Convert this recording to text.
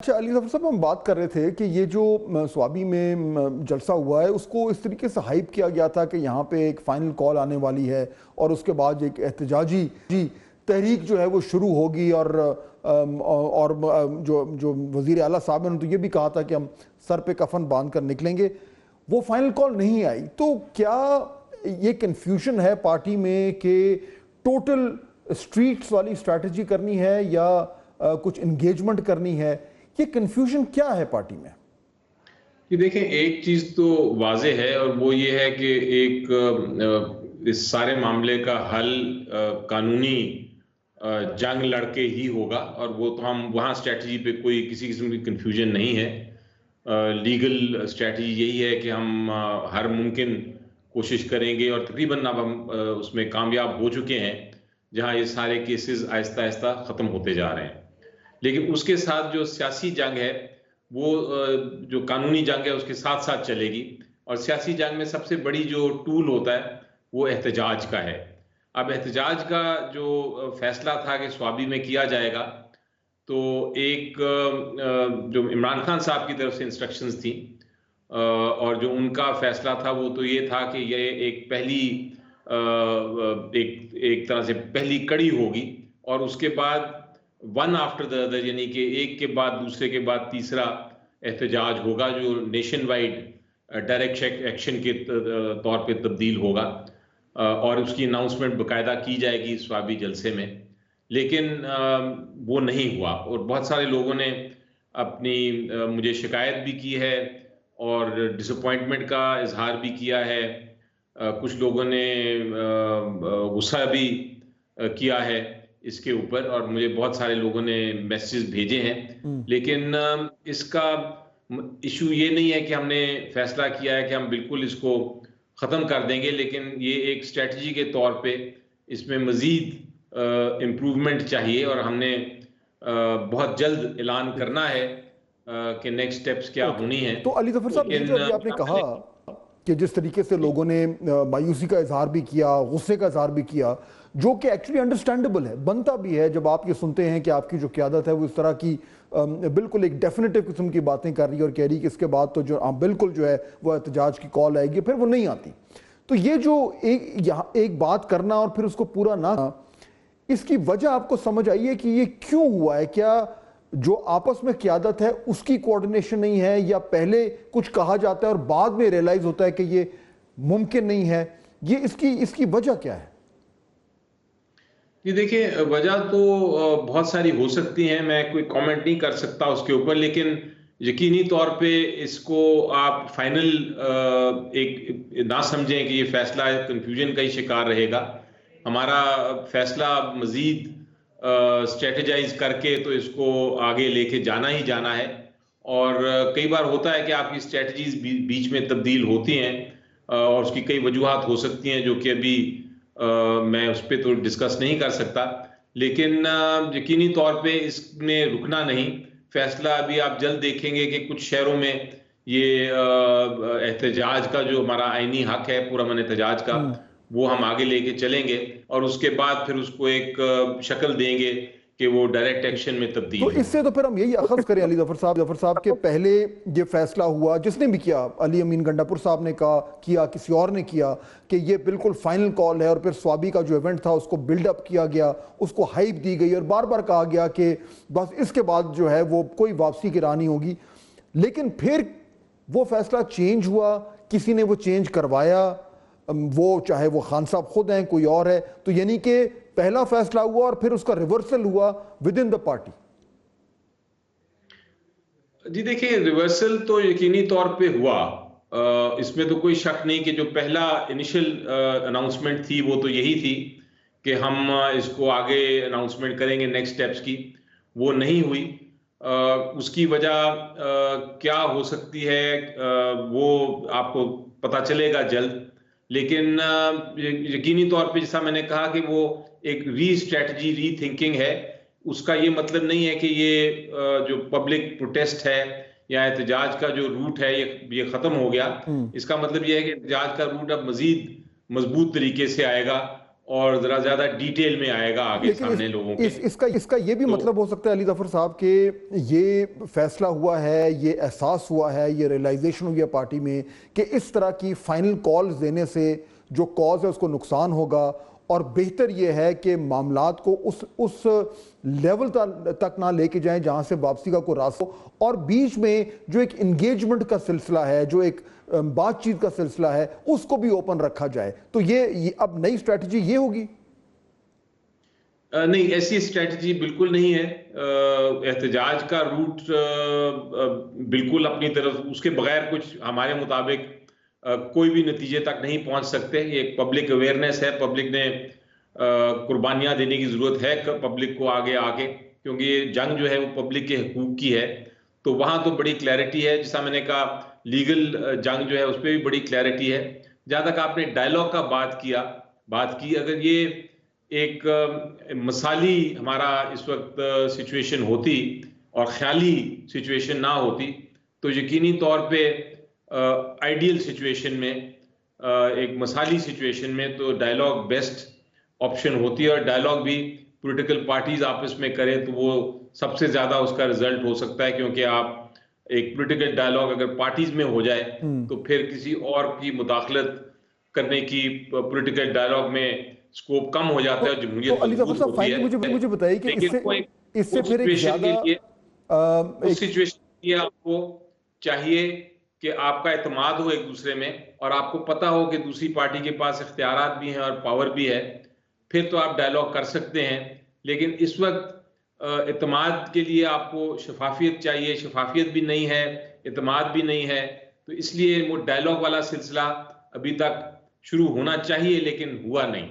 اچھا علی ظفر صاحب، ہم بات کر رہے تھے کہ یہ جو سوابی میں جلسہ ہوا ہے اس کو اس طریقے سے ہائپ کیا گیا تھا کہ یہاں پہ ایک فائنل کال آنے والی ہے اور اس کے بعد ایک احتجاجی تحریک جو ہے وہ شروع ہوگی اور جو وزیر اعلیٰ صاحب نے تو یہ بھی کہا تھا کہ ہم سر پہ کفن باندھ کر نکلیں گے. وہ فائنل کال نہیں آئی. تو کیا یہ کنفیوژن ہے پارٹی میں کہ ٹوٹل اسٹریٹس والی اسٹریٹجی کرنی ہے یا کچھ انگیجمنٹ کرنی ہے؟ یہ کنفیوژن کیا ہے پارٹی میں؟ یہ دیکھیں، ایک چیز تو واضح ہے اور وہ یہ ہے کہ ایک اس سارے معاملے کا حل قانونی جنگ لڑ کے ہی ہوگا، اور وہ تو ہم وہاں اسٹریٹجی پہ کوئی کسی قسم کی کنفیوژن نہیں ہے. لیگل اسٹریٹجی یہی ہے کہ ہم ہر ممکن کوشش کریں گے، اور تقریباً اب ہم اس میں کامیاب ہو چکے ہیں جہاں یہ سارے کیسز آہستہ آہستہ ختم ہوتے جا رہے ہیں. لیکن اس کے ساتھ جو سیاسی جنگ ہے وہ جو قانونی جنگ ہے اس کے ساتھ ساتھ چلے گی، اور سیاسی جنگ میں سب سے بڑی جو ٹول ہوتا ہے وہ احتجاج کا ہے. اب احتجاج کا جو فیصلہ تھا کہ سوابی میں کیا جائے گا، تو ایک جو عمران خان صاحب کی طرف سے انسٹرکشنز تھیں اور جو ان کا فیصلہ تھا وہ تو یہ تھا کہ یہ ایک پہلی ایک طرح سے پہلی کڑی ہوگی، اور اس کے بعد ون آفٹر دا ادر، یعنی کہ ایک کے بعد دوسرے کے بعد تیسرا احتجاج ہوگا جو نیشن وائڈ ڈائریکٹ ایکشن کے طور پہ تبدیل ہوگا، اور اس کی اناؤنسمنٹ باقاعدہ کی جائے گی سوابی جلسے میں. لیکن وہ نہیں ہوا، اور بہت سارے لوگوں نے اپنی مجھے شکایت بھی کی ہے اور ڈس اپوائنٹمنٹ کا اظہار بھی کیا ہے. کچھ لوگوں نے غصہ بھی کیا ہے اس کے اوپر، اور مجھے بہت سارے لوگوں نے میسیجز بھیجے ہیں. لیکن اس کا ایشو یہ نہیں ہے کہ ہم نے فیصلہ کیا ہے کہ ہم بالکل اس کو ختم کر دیں گے، لیکن یہ ایک اسٹریٹجی کے طور پہ اس میں مزید امپروومنٹ چاہیے، اور ہم نے بہت جلد اعلان کرنا ہے کہ نیکسٹ سٹیپس کیا ہونی ہیں. تو علی ظفر صاحب، یہ جو ابھی آپ نے کہا کہ جس طریقے سے لوگوں نے مایوسی کا اظہار بھی کیا، غصے کا اظہار بھی کیا، جو کہ ایکچولی انڈرسٹینڈیبل ہے، بنتا بھی ہے جب آپ یہ سنتے ہیں کہ آپ کی جو قیادت ہے وہ اس طرح کی بالکل ایک ڈیفینیٹو قسم کی باتیں کر رہی ہے اور کہہ رہی کہ اس کے بعد تو جو بالکل جو ہے وہ احتجاج کی کال آئے گی، پھر وہ نہیں آتی. تو یہ جو ایک بات کرنا اور پھر اس کو پورا نہ، اس کی وجہ آپ کو سمجھ آئی ہے کہ یہ کیوں ہوا ہے؟ کیا جو آپس میں قیادت ہے اس کی کوارڈینیشن نہیں ہے، یا پہلے کچھ کہا جاتا ہے اور بعد میں ریئلائز ہوتا ہے کہ یہ ممکن نہیں ہے؟ یہ اس کی وجہ کیا ہے؟ یہ دیکھیں، وجہ تو بہت ساری ہو سکتی ہیں، میں کوئی کامنٹ نہیں کر سکتا اس کے اوپر، لیکن یقینی طور پہ اس کو آپ فائنل ایک نہ سمجھیں کہ یہ فیصلہ کنفیوژن کا ہی شکار رہے گا. ہمارا فیصلہ مزید اسٹریٹجائز کر کے تو اس کو آگے لے کے جانا ہی جانا ہے. اور کئی بار ہوتا ہے کہ آپ کی اسٹریٹجیز بیچ میں تبدیل ہوتی ہیں، اور اس کی کئی وجوہات ہو سکتی ہیں جو کہ ابھی میں اس پہ تو ڈسکس نہیں کر سکتا. لیکن یقینی طور پہ اس میں رکنا نہیں. فیصلہ ابھی آپ جلد دیکھیں گے کہ کچھ شہروں میں یہ احتجاج کا جو ہمارا آئینی حق ہے پورا من احتجاج کا، وہ ہم آگے لے کے چلیں گے، اور اس کے بعد پھر اس کو ایک شکل دیں گے کہ وہ ڈائریکٹ ایکشن میں تبدیل ہو. تو اس سے تو پھر ہم یہی اخذ کریں علی ظفر صاحب کے پہلے یہ فیصلہ ہوا، جس نے بھی کیا، علی امین گنڈاپور صاحب نے کیا کسی اور نے کیا، کہ یہ بالکل فائنل کال ہے، اور پھر سوابی کا جو ایونٹ تھا اس کو بلڈ اپ کیا گیا، اس کو ہائپ دی گئی، اور بار بار کہا گیا کہ بس اس کے بعد جو ہے وہ کوئی واپسی کی راہ نہیں ہوگی. لیکن پھر وہ فیصلہ چینج ہوا، کسی نے وہ چینج کروایا، وہ چاہے وہ خان صاحب خود ہیں کوئی اور ہے. تو یعنی کہ پہلا فیصلہ ہوا اور پھر اس کا ریورسل ہوا ود ان دا پارٹی. جی دیکھیں، ریورسل تو یقینی طور پہ ہوا، اس میں تو کوئی شک نہیں کہ جو پہلا انیشل اناؤنسمنٹ تھی وہ تو یہی تھی کہ ہم اس کو آگے اناؤنسمنٹ کریں گے نیکسٹ سٹیپس کی. وہ نہیں ہوئی. اس کی وجہ کیا ہو سکتی ہے وہ آپ کو پتہ چلے گا جلد. لیکن یقینی طور پہ جیسا میں نے کہا کہ وہ ایک ری اسٹریٹجی، ری تھنکنگ ہے. اس کا یہ مطلب نہیں ہے کہ یہ جو پبلک پروٹیسٹ ہے یا احتجاج کا جو روٹ ہے یہ ختم ہو گیا. اس کا مطلب یہ ہے کہ احتجاج کا روٹ اب مزید مضبوط طریقے سے آئے گا، اور ذرا زیادہ ڈیٹیل میں آئے گا آگے سامنے لوگوں کے. اس کا یہ بھی مطلب ہو سکتا ہے علی ظفر صاحب کہ یہ فیصلہ ہوا ہے، یہ احساس ہوا ہے، یہ ریئلائزیشن ہوئی ہے پارٹی میں کہ اس طرح کی فائنل کالز دینے سے جو کاز ہے اس کو نقصان ہوگا، اور بہتر یہ ہے کہ معاملات کو اس لیول تک نہ لے کے جائیں جہاں سے واپسی کا کوئی راستہ ہو، اور بیچ میں جو ایک انگیجمنٹ کا سلسلہ ہے، جو ایک بات چیت کا سلسلہ ہے، اس کو بھی اوپن رکھا جائے. تو یہ اب نئی اسٹریٹجی یہ ہوگی؟ نہیں، ایسی اسٹریٹجی بالکل نہیں ہے. احتجاج کا روٹ بالکل اپنی طرف اس کے بغیر کچھ ہمارے مطابق کوئی بھی نتیجے تک نہیں پہنچ سکتے. یہ ایک پبلک اویئرنیس ہے، پبلک نے قربانیاں دینے کی ضرورت ہے پبلک کو آگے کیونکہ یہ جنگ جو ہے وہ پبلک کے حقوق کی ہے. تو وہاں تو بڑی کلیئرٹی ہے، جیسا میں نے کہا لیگل جنگ جو ہے اس پہ بھی بڑی کلیئرٹی ہے. جہاں تک آپ نے ڈائلاگ کا بات کی، اگر یہ ایک مثالی ہمارا اس وقت سچویشن ہوتی اور خیالی سچویشن نہ ہوتی تو یقینی طور پہ آئیڈیل سچویشن میں، ایک مثالی سچویشن میں تو ڈائلاگ بیسٹ آپشن ہوتی ہے. اور ڈائلاگ بھی پولیٹیکل پارٹیز آپس میں کریں تو وہ سب سے زیادہ اس کا رزلٹ ہو سکتا ہے، کیونکہ آپ ایک پولیٹیکل ڈائلاگ اگر پارٹیز میں ہو جائے تو پھر کسی اور کی مداخلت کرنے کی پولیٹیکل ڈائلاگ میں سکوپ کم ہو جاتا ہے اور جمہوریت مضبوط ہوتی ہے. مجھے بتائیے کہ اس سے پھر ایک زیادہ اس سچویشن کے لیے آپ کو چاہیے کہ آپ کا اعتماد ہو ایک دوسرے میں، اور آپ کو پتا ہو کہ دوسری پارٹی کے پاس اختیارات بھی ہیں اور پاور بھی ہے. پھر تو آپ ڈائلاگ کر سکتے ہیں. لیکن اس وقت اعتماد کے لیے آپ کو شفافیت چاہیے، شفافیت بھی نہیں ہے، اعتماد بھی نہیں ہے. تو اس لیے وہ ڈائلاگ والا سلسلہ ابھی تک شروع ہونا چاہیے لیکن ہوا نہیں.